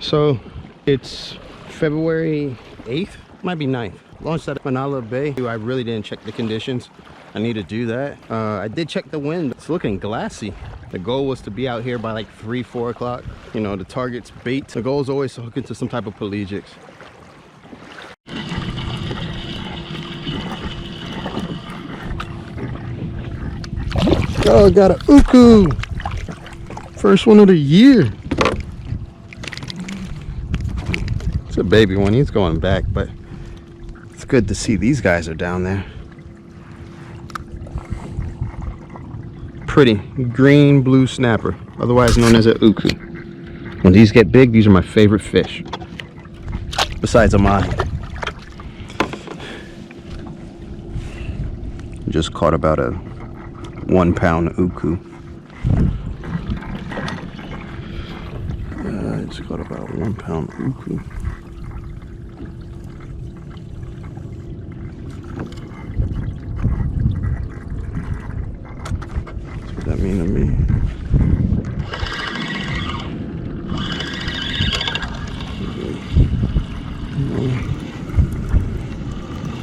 So it's February 8th, might be 9th. Launched at Manila Bay. I really didn't check the conditions. I need to do that. I did check the wind. It's looking glassy. The goal was to be out here by like 3, 4 o'clock. You know, the target's bait. The goal is always to hook into some type of pelagics. Oh, I got a uku. First one of the year. It's a baby one. He's going back, but it's good to see these guys are down there. Pretty green blue snapper, otherwise known as a uku. When these get big, these are my favorite fish, besides a mahi. Just caught about a 1 pound uku. Just caught about a 1 pound uku. That mean to me?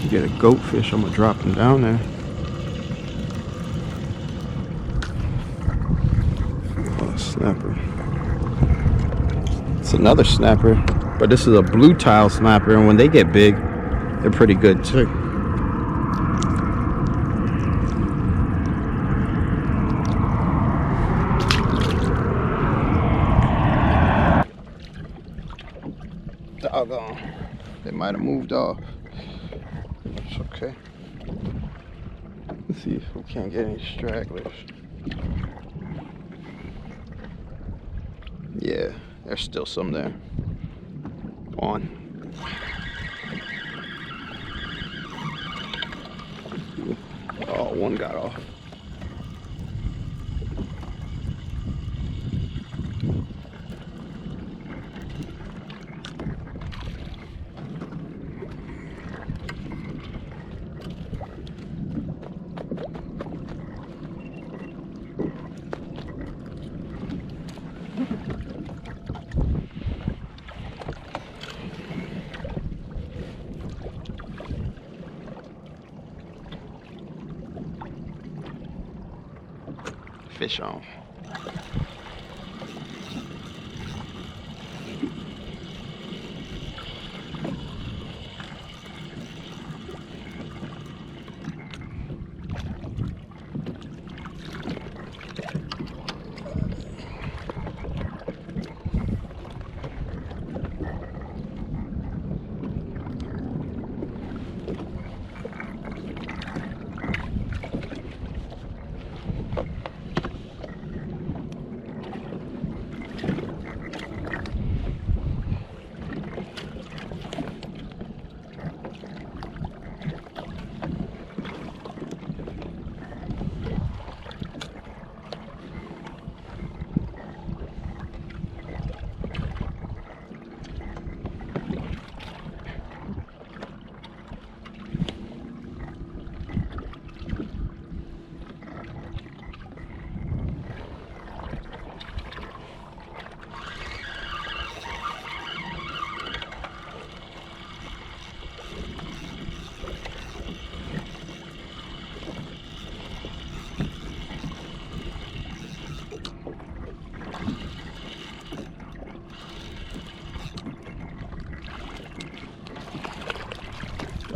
You get a goatfish, I'm gonna drop him down there. Oh, a snapper. It's another snapper, but this is a blue tile snapper, and when they get big, they're pretty good too. Doggone. They might have moved off. It's okay. Let's see if we can't get any stragglers. Yeah, there's still some there. On. Oh, one got off. Fish on.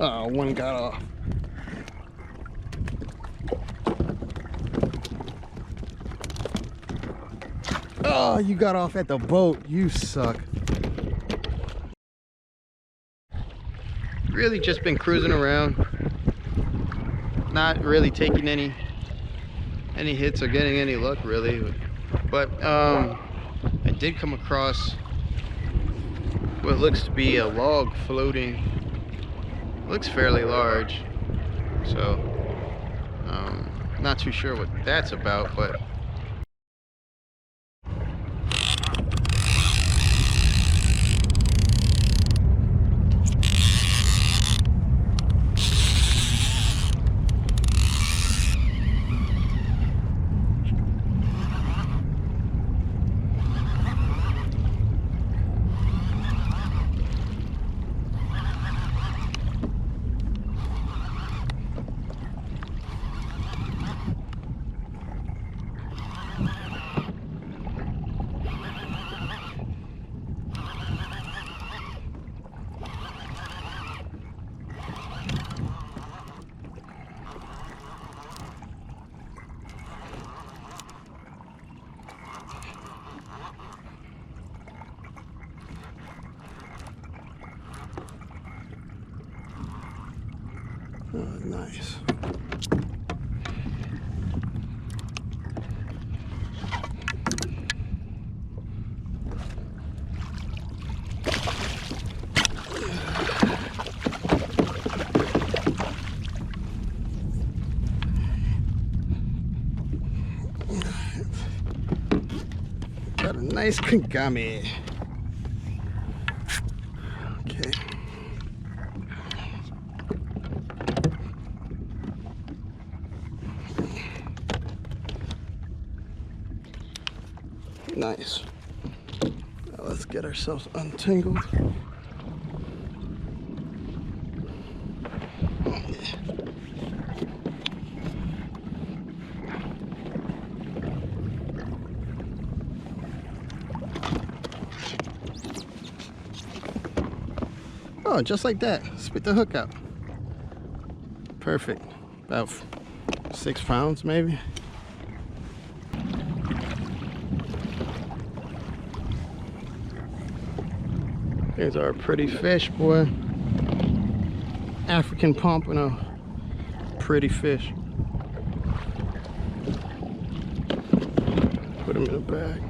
Oh, one got off. Oh, you got off at the boat. You suck. Really just been cruising around. Not really taking any hits or getting any luck really. But I did come across what looks to be a log floating. Looks fairly large, so not too sure what that's about, but Oh, nice. Got a nice kagami. Okay. Nice. Now let's get ourselves untangled. Oh, just like that. Spit the hook out. Perfect. About 6 pounds maybe. There's our pretty fish, boy. African pompano. Pretty fish. Put him in a bag.